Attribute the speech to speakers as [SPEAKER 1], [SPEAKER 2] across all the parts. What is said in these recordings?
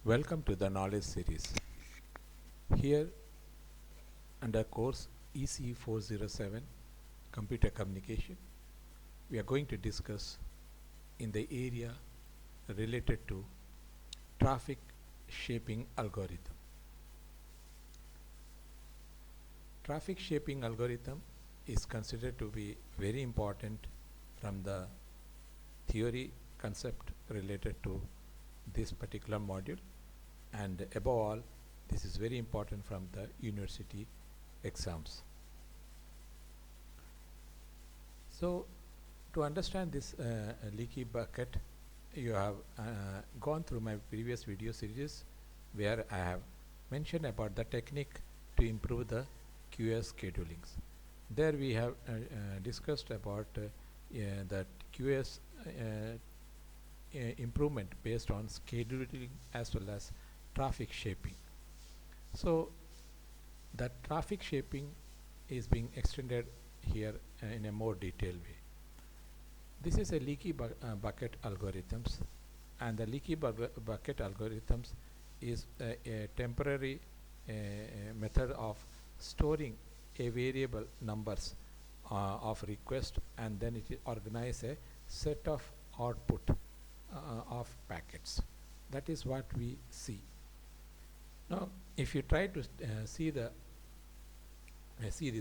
[SPEAKER 1] Welcome to the knowledge series. Here under course EC 407 Computer Communication, we are going to discuss in the area related to traffic shaping algorithm. Traffic shaping algorithm is considered to be very important from the theory concept related to this particular module, and above all this is very important from the university exams. So to understand this leaky bucket, you have gone through my previous video series where I have mentioned about the technique to improve the QoS schedulings. There we have discussed about that QoS improvement based on scheduling as well as traffic shaping. So that traffic shaping is being extended here in a more detailed way. This is a leaky bucket algorithms, and the leaky bucket algorithms is a temporary method of storing a variable numbers of request, and then it organize a set of output of packets. That is what we see. Now if you try to see this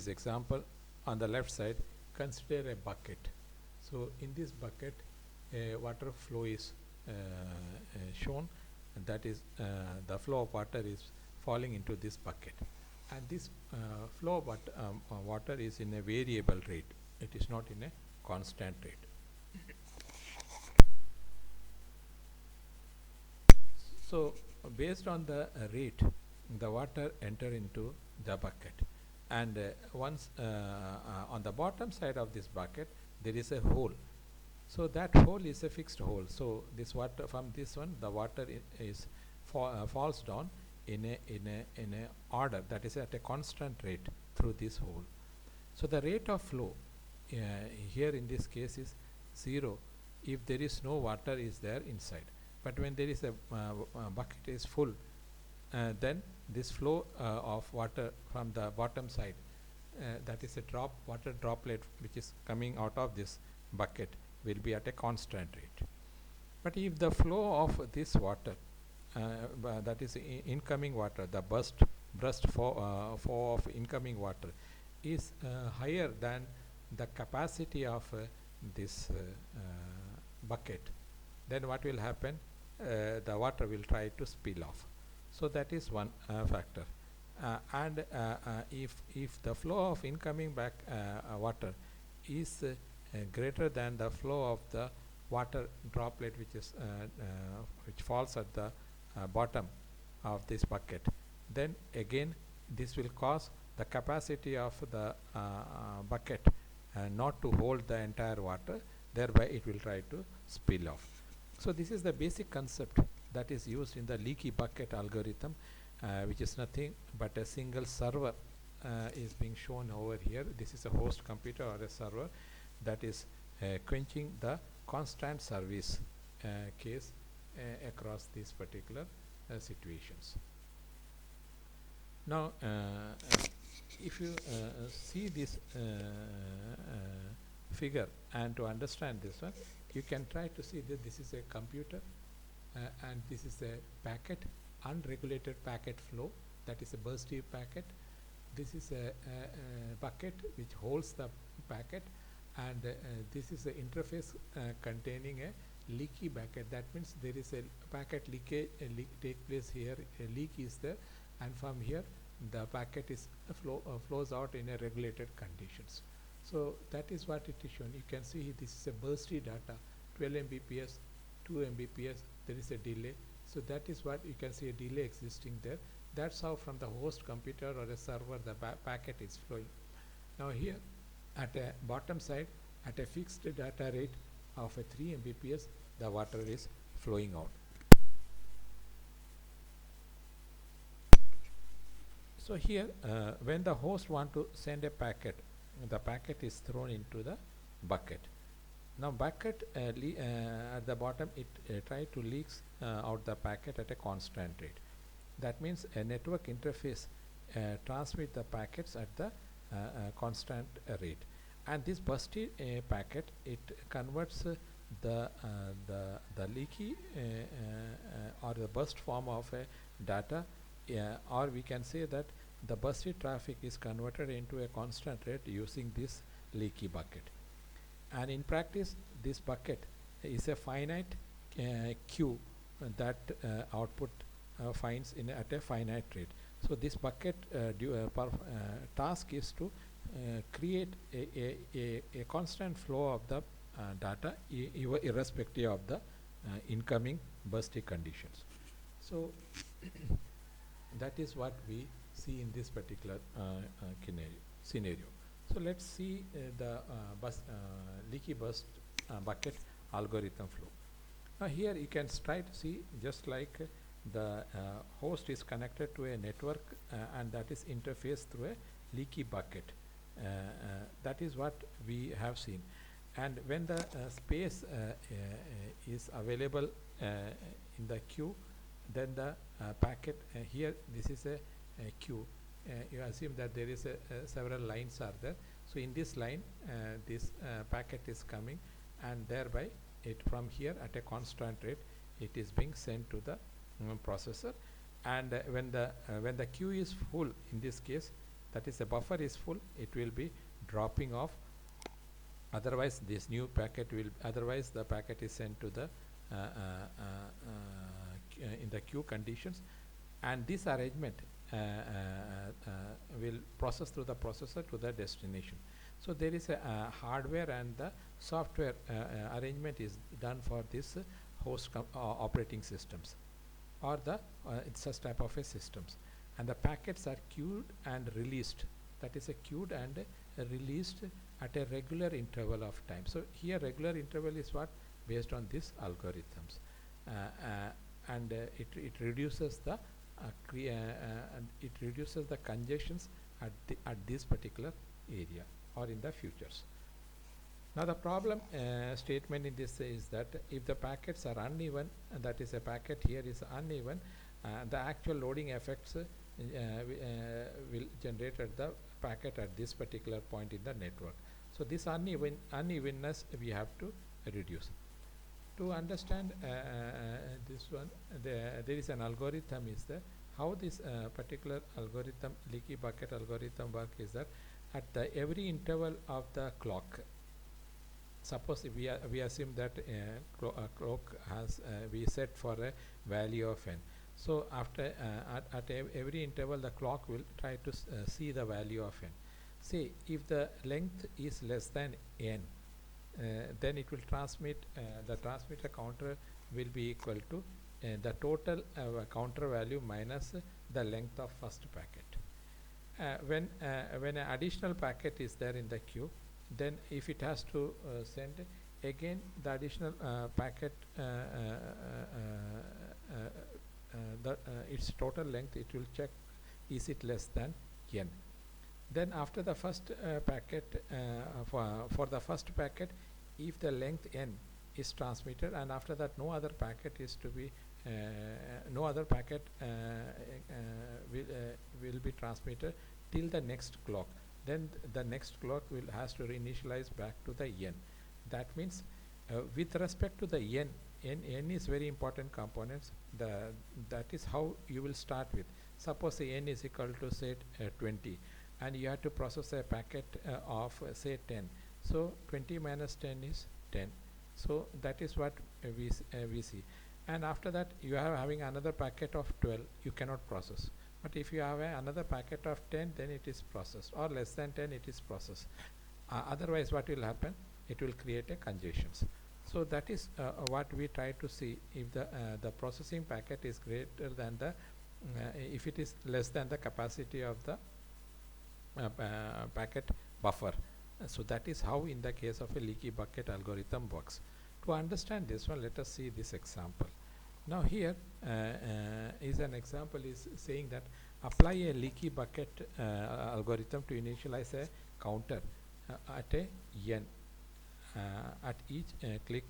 [SPEAKER 1] example on the left side, consider a bucket. So in this bucket water flow is shown, and that is the flow of water is falling into this bucket, and this flow of water is in a variable rate. It is not in a constant rate. So based on the rate, the water enter into the bucket, and once on the bottom side of this bucket there is a hole. So that hole is a fixed hole. So this water from this one, the water is falls down in a order, that is at a constant rate through this hole. So the rate of flow here in this case is 0 if there is no water is there inside. But when there is a bucket is full, then this flow of water from the bottom side, that is a water droplet which is coming out of this bucket, will be at a constant rate. But if the flow of this water, that is incoming water, the burst flow of incoming water is higher than the capacity of this bucket, then what will happen? The water will try to spill off. So that is one factor. And if the flow of incoming water is greater than the flow of the water droplet which falls at the bottom of this bucket, then again this will cause the capacity of the bucket not to hold the entire water, thereby it will try to spill off. So this is the basic concept that is used in the leaky bucket algorithm, which is nothing but a single server is being shown over here. This is a host computer or a server that is quenching the constant service case across these particular situations. Now if you see this figure, and to understand this one, you can try to see that this is a computer and this is a packet, unregulated packet flow, that is a bursty packet. This is a bucket which holds the packet, and this is the interface containing a leaky bucket. That means there is a packet leakage take place here, a leak is there, and from here the packet is flows out in a regulated conditions. So that is what it is shown. You can see this is a bursty data, 12 Mbps, 2 Mbps, there is a delay. So that is what you can see, a delay existing there. That's how from the host computer or a server the packet is flowing. Now here at a bottom side, at a fixed data rate of a 3 Mbps, the water is flowing out. So here when the host want to send a packet, the packet is thrown into the bucket. Now bucket at the bottom, it try to leaks out the packet at a constant rate. That means a network interface transmit the packets at the constant rate, and this bursty packet, it converts the leaky or the burst form of a data, or we can say that the bursty traffic is converted into a constant rate using this leaky bucket. And in practice, this bucket is a finite queue that output finds in at a finite rate. So this bucket task is to create a constant flow of the data irrespective of the incoming bursty conditions. So that is what we see in this particular scenario. So let's see the leaky burst bucket algorithm flow. Now here you can try to see, just like the host is connected to a network and that is interfaced through a leaky bucket. That is what we have seen. And when the space is available in the queue, then the packet here, this is a queue. You assume that there is several lines are there. So in this line, this packet is coming, and thereby it from here at a constant rate, it is being sent to the processor. And when the queue is full, in this case, that is, the buffer is full, it will be dropping off. Otherwise, this new packet will. Otherwise, the packet is sent to the in the queue conditions, and this arrangement will process through the processor to the destination. So there is a hardware and the software arrangement is done for this host operating systems, or the it's such type of a systems, and the packets are queued and released. That is, a queued and released at a regular interval of time. So here regular interval is what, based on these algorithms, and it reduces the and it reduces the congestions at this particular area or in the futures. Now the problem statement in this is that if the packets are uneven, and that is, a packet here is uneven, the actual loading effects will generate at the packet at this particular point in the network. So this unevenness we have to reduce. To understand this one, there is an algorithm is there. How this particular algorithm, leaky bucket algorithm, work is that at the every interval of the clock, suppose if we assume that clock has we set for a value of n. So after at every interval, the clock will try to see the value of n. Say if the length is less than n, then it will transmit, the transmitter counter will be equal to the total counter value minus the length of first packet. When an additional packet is there in the queue, then if it has to send again the additional packet, its total length, it will check is it less than n. Then after the first packet, for the first packet, if the length n is transmitted, and after that no other packet is to be no other packet will be transmitted till the next clock, then the next clock has to reinitialize back to the n. That means with respect to the n is very important components. That is how you will start with. Suppose the n is equal to, say, 20, and you have to process a packet of say 10. So 20 minus 10 is 10. So that is what we see. And after that, you are having another packet of 12, you cannot process. But if you have another packet of 10, then it is processed, or less than 10 it is processed. Otherwise what will happen? It will create a congestions. So that is what we try to see. If the processing packet is greater than the if it is less than the capacity of the packet buffer. So that is how in the case of a leaky bucket algorithm works. To understand this one, let us see this example. Now here is an example is saying that apply a leaky bucket algorithm to initialize a counter at a n. at each click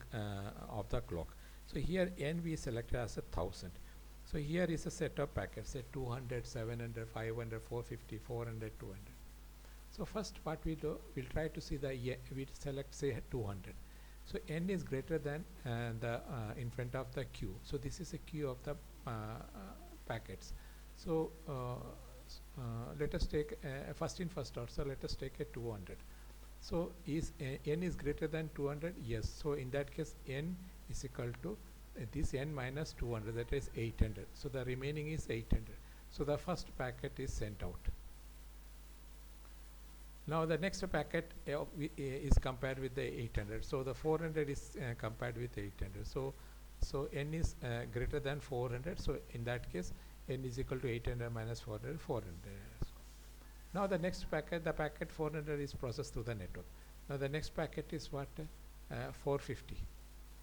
[SPEAKER 1] of the clock. So here n we selected as 1,000. So here is a set of packets, say 200, 700, 500, 450, 400, 200. So first what we do, we'll try to see we select say 200. So n is greater than the in front of the queue. So this is a queue of the packets. So let us take first in first out. So let us take a 200. So is n is greater than 200? Yes. So in that case n is equal to this n minus 200, that is 800. So the remaining is 800. So the first packet is sent out. Now the next packet is compared with the 800. So the 400 is compared with 800. So n is greater than 400. So in that case n is equal to 800 minus 400, 400. Now the next packet, the packet 400 is processed through the network. Now the next packet is what? 450.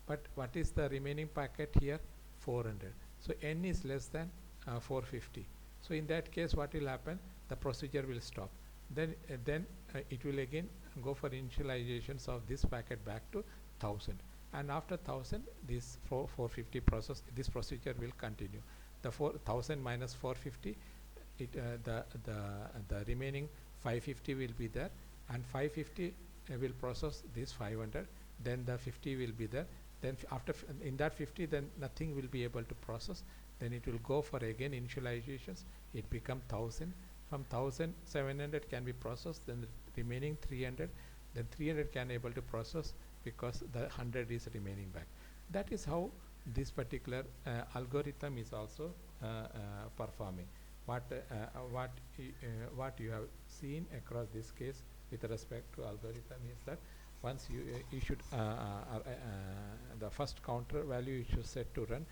[SPEAKER 1] But what is the remaining packet here? 400. So n is less than 450. So in that case what will happen? The procedure will stop. Then it will again go for initializations of this packet back to 1000. And after 1000, this 450 process, this procedure will continue. The 4000 minus 450, the remaining 550 will be there, and 550 will process this 500. Then the 50 will be there. Then after in that 50, then nothing will be able to process. Then it will go for again initializations. It become 1000. From 1000, 700 can be processed. Then the remaining 300. Then 300 can able to process because the 100 is remaining back. That is how this particular algorithm is also performing. What you have seen across this case with respect to algorithm is that once you should the first counter value you should set to run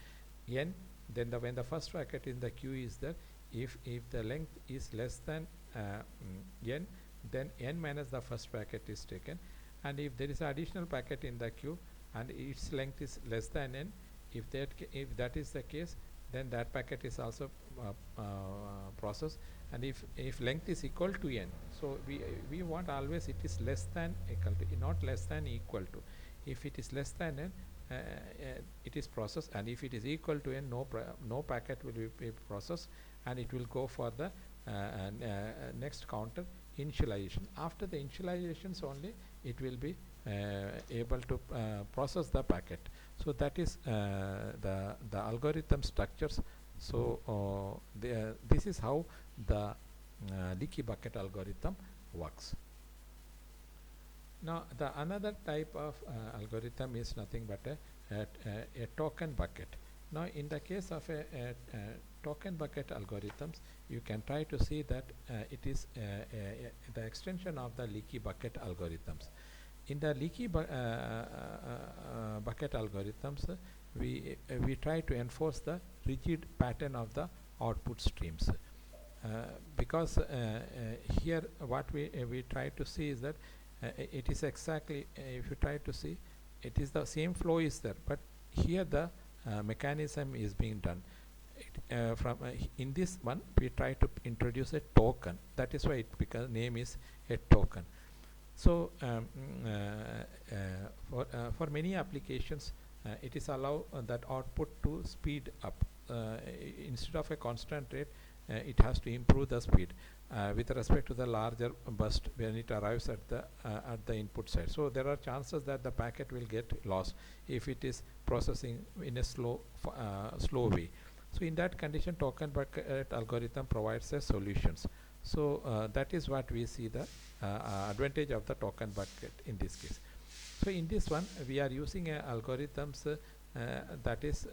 [SPEAKER 1] n. Then when the first packet in the queue is there, if the length is less than n, then n minus the first packet is taken. And if there is an additional packet in the queue and its length is less than n, if that is the case, then that packet is also processed. And if length is equal to n, so we want always it is less than equal to, not less than equal to. If it is less than n, it is processed, and if it is equal to n, no packet will be processed, and it will go for the next counter initialization. After the initializations only it will be able to process the packet. So that is the algorithm structures. So this is how the leaky bucket algorithm works. Now the another type of algorithm is nothing but a token bucket. Now in the case of a token bucket algorithms, you can try to see that it is the extension of the leaky bucket algorithms. In the leaky bucket algorithms, we try to enforce the rigid pattern of the output streams, because here what we try to see is that it is exactly, if you try to see, it is the same flow is there, but here the mechanism is being done. In this one we try to introduce a token. That is why it name is a token. So for many applications it is allow that output to speed up. Instead of a constant rate, it has to improve the speed with respect to the larger burst when it arrives at the input side. So there are chances that the packet will get lost if it is processing in a slow way. So in that condition, token bucket algorithm provides a solutions. So that is what we see the advantage of the token bucket in this case. So in this one we are using algorithms that is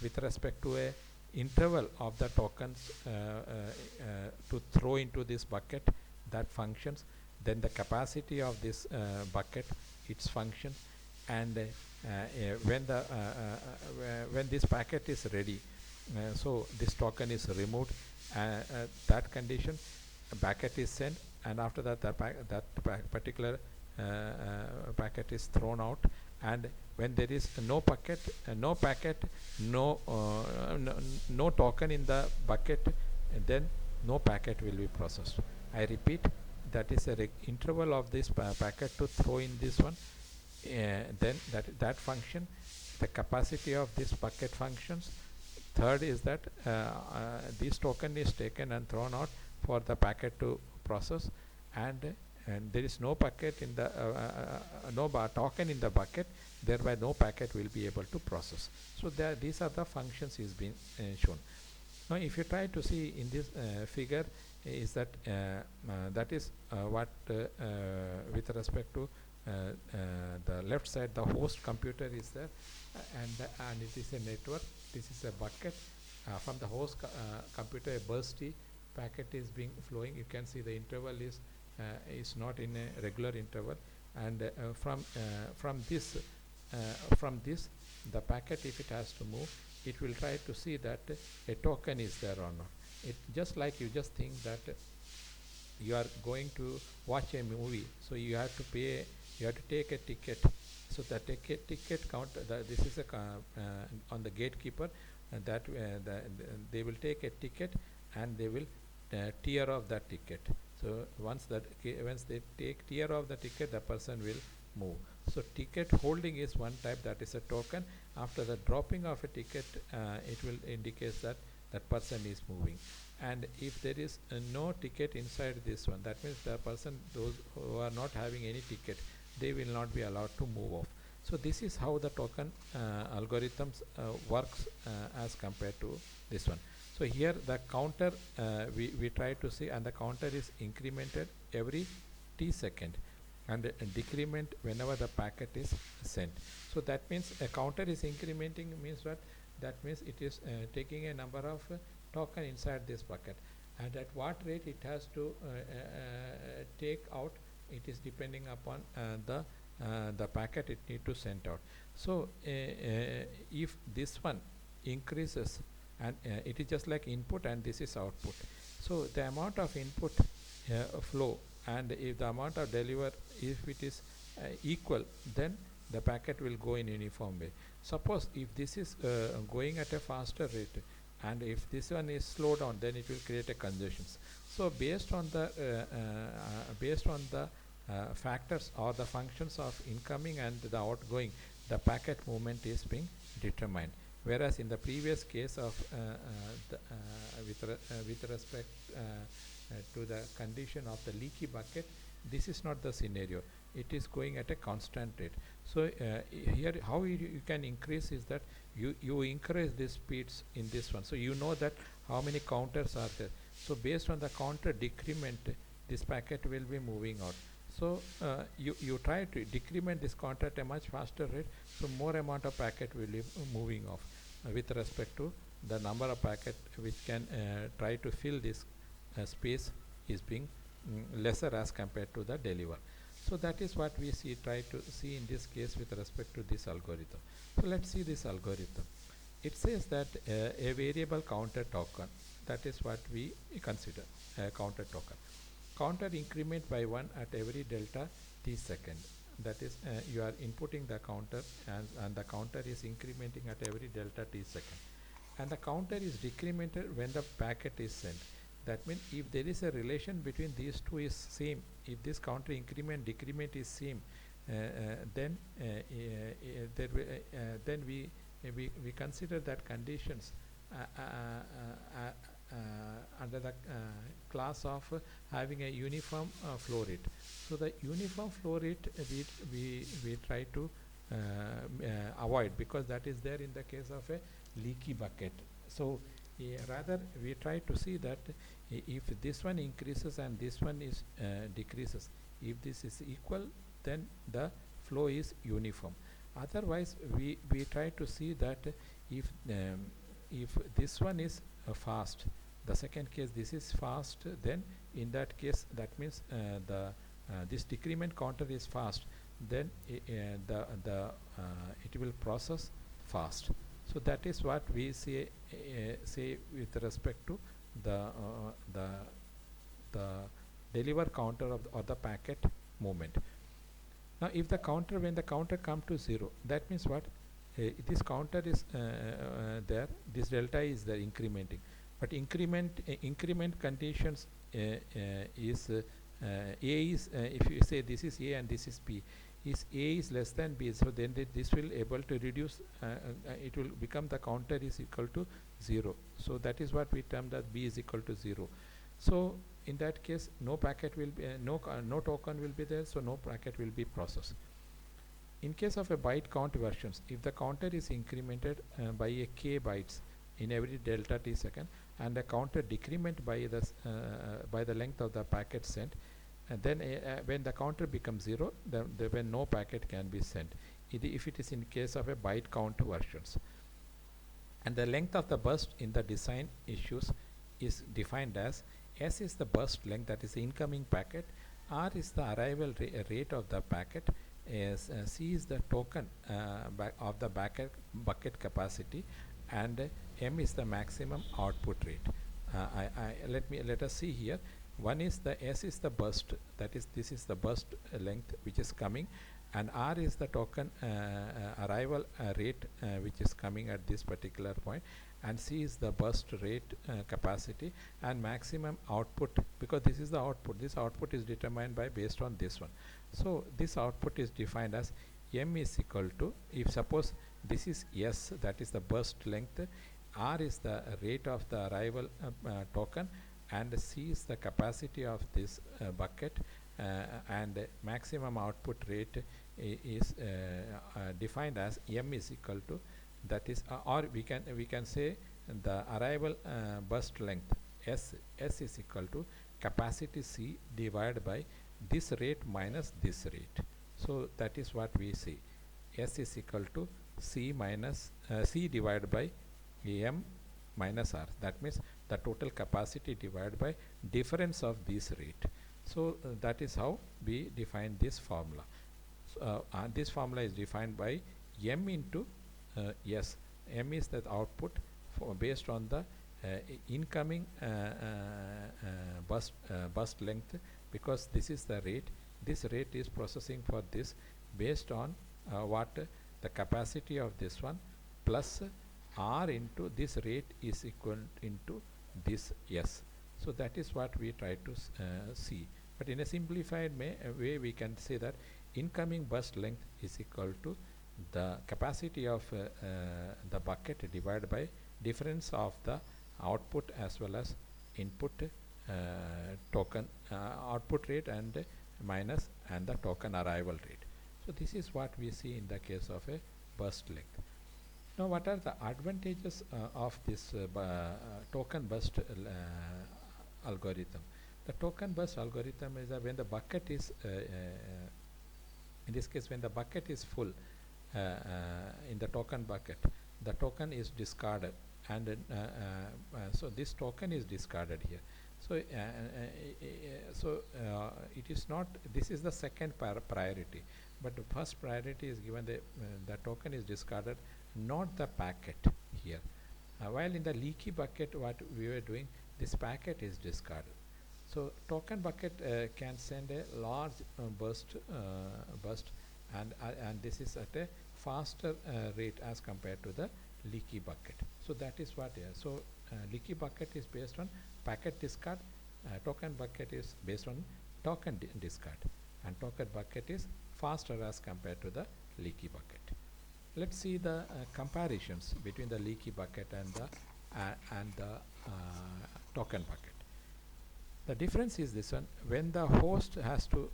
[SPEAKER 1] with respect to a interval of the tokens to throw into this bucket that functions, then the capacity of this bucket, its function, and when this packet is ready, so this token is removed, that condition a packet is sent, and after that particular packet is thrown out, and when there is no token in the bucket, then no packet will be processed. I repeat, that is a interval of this packet to throw in this one, then that function, the capacity of this bucket functions. Third is that this token is taken and thrown out for the packet to process, and there is no packet in the token in the bucket, thereby no packet will be able to process. So these are the functions is being shown. Now if you try to see in this figure, is that that is what with respect to the left side, the host computer is there, and it is a network. This is a bucket. From the host computer, a bursty packet is being flowing. You can see the interval is not in a regular interval, and from this the packet, if it has to move, it will try to see that a token is there or not. It just like you just think that you are going to watch a movie, so you have to pay, you have to take a ticket. So the ticket count, this is a on the gatekeeper, that they will take a ticket and they will tear off that ticket. So once they take tear off the ticket, the person will move. So ticket holding is one type, that is a token. After the dropping of a ticket, it will indicate that that person is moving. And if there is no ticket inside this one, that means the person, those who are not having any ticket, they will not be allowed to move off. So this is how the token algorithms works as compared to this one. So here the counter we try to see, and the counter is incremented every t second, and decrement whenever the packet is sent. So that means a counter is incrementing means what? That means it is taking a number of token inside this bucket, and at what rate it has to take out, it is depending upon the packet it need to send out. So if this one increases, and it is just like input and this is output, so the amount of input flow, and if the amount of deliver, if it is equal, then the packet will go in uniform way. Suppose if this is going at a faster rate, and if this one is slowed down, then it will create a congestion. So based on the factors or the functions of incoming and the outgoing, the packet movement is being determined. Whereas in the previous case of with respect to the condition of the leaky bucket, this is not the scenario. It is going at a constant rate. So here how you can increase is that you increase the speeds in this one. So you know that how many counters are there. So based on the counter decrement, this packet will be moving out. So you try to decrement this counter at a much faster rate, so more amount of packet will be moving off with respect to the number of packet which can try to fill this space is being lesser as compared to the deliver. So that is what we try to see in this case with respect to this algorithm. So let's see this algorithm. It says that a variable counter token, that is what we consider a counter token. Counter increment by 1 at every delta t second. That is you are inputting the counter, and the counter is incrementing at every delta t second. And the counter is decremented when the packet is sent. That means if there is a relation between these two is same, if this counter increment decrement is same, then then we consider that conditions under the class of having a uniform flow rate. So the uniform flow rate we try to avoid, because that is there in the case of a leaky bucket. So rather we try to see that if this one increases and this one is decreases, if this is equal, then the flow is uniform. Otherwise we try to see that if this one is fast, the second case this is fast, then in that case that means this decrement counter is fast, then it will process fast. So that is what we say with respect to the deliver counter of or the packet movement. Now if the counter, when the counter come to 0, that means what? This counter is there, this delta is there incrementing, but increment conditions is A is if you say this is A and this is B, is A is less than B, so then this will able to reduce, it will become the counter is equal to 0. So that is what we termed as B is equal to 0. So in that case, no packet will be, no token will be there, so no packet will be processed. In case of a byte count versions, if the counter is incremented by a k bytes in every delta t second, and the counter decrement by the length of the packet sent, and then when the counter becomes 0, when no packet can be sent, if it is in case of a byte count versions. And the length of the burst in the design issues is defined as S is the burst length, that is the incoming packet, R is the arrival rate of the packet, C is the token of the bucket capacity, and M is the maximum output rate. Let us see here. One is the S is the burst, that is this is the burst length which is coming, and R is the token arrival rate which is coming at this particular point, and C is the burst rate capacity, and maximum output, because this is the output. This output is determined by based on this one. So this output is defined as M is equal to, if suppose this is S, that is the burst length, R is the rate of the arrival token, and C is the capacity of this bucket, and maximum output rate is defined as M is equal to, that is or we can say the arrival burst length S is equal to capacity C divided by this rate minus this rate. So that is what we see. S is equal to C minus C divided by M minus R. That means the total capacity divided by difference of this rate. So that is how we define this formula. So, this formula is defined by M into S. M is the output based on the incoming burst length, because this is the rate. This rate is processing for this based on what the capacity of this one plus R into this rate is equal into this S. So that is what we try to see. But in a simplified way, we can say that incoming burst length is equal to the capacity of the bucket divided by difference of the output as well as input token output rate and minus and the token arrival rate. So this is what we see in the case of a burst length. Now what are the advantages of this token burst algorithm? The token burst algorithm is when the bucket is in this case when the bucket is full in the token bucket, the token is discarded, and so this token is discarded here. So it is not, this is the second priority, but the first priority is given the token is discarded, not the packet here. While in the leaky bucket, what we were doing, this packet is discarded. So token bucket can send a large burst, and this is at a faster rate as compared to the leaky bucket. So that is what here. So leaky bucket is based on packet discard, token bucket is based on token discard, and token bucket is faster as compared to the leaky bucket. Let's see the comparisons between the leaky bucket and the token bucket. The difference is this one: when the host has to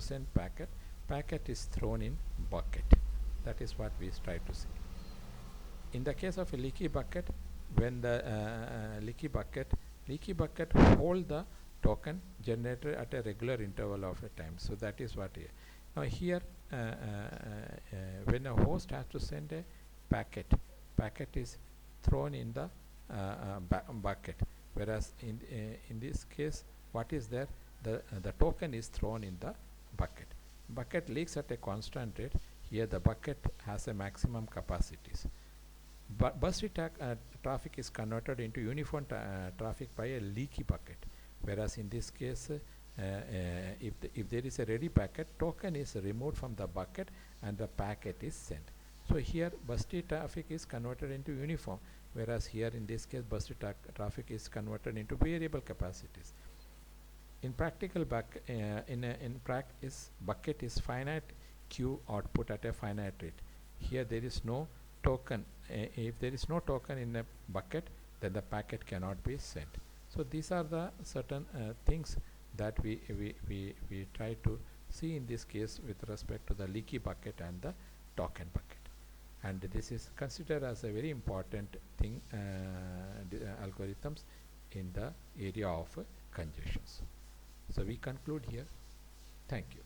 [SPEAKER 1] send packet is thrown in bucket. That is what we try to see. In the case of a leaky bucket, when the leaky bucket hold the token generated at a regular interval of a time. So that is what here. Now here, when a host has to send a packet is thrown in the bucket, whereas in this case, what is there? The token is thrown in the bucket. Bucket leaks at a constant rate. Here the bucket has a maximum capacities. But bursty traffic is converted into uniform traffic by a leaky bucket, whereas in this case, if there is a ready packet, token is removed from the bucket and the packet is sent. So here bursty traffic is converted into uniform, whereas here in this case bursty traffic is converted into variable capacities. In practical in practice, bucket is finite queue output at a finite rate. Here there is no token. If there is no token in a bucket, then the packet cannot be sent. So these are the certain things that we try to see in this case with respect to the leaky bucket and the token bucket. And this is considered as a very important thing, algorithms in the area of congestions. So we conclude here. Thank you.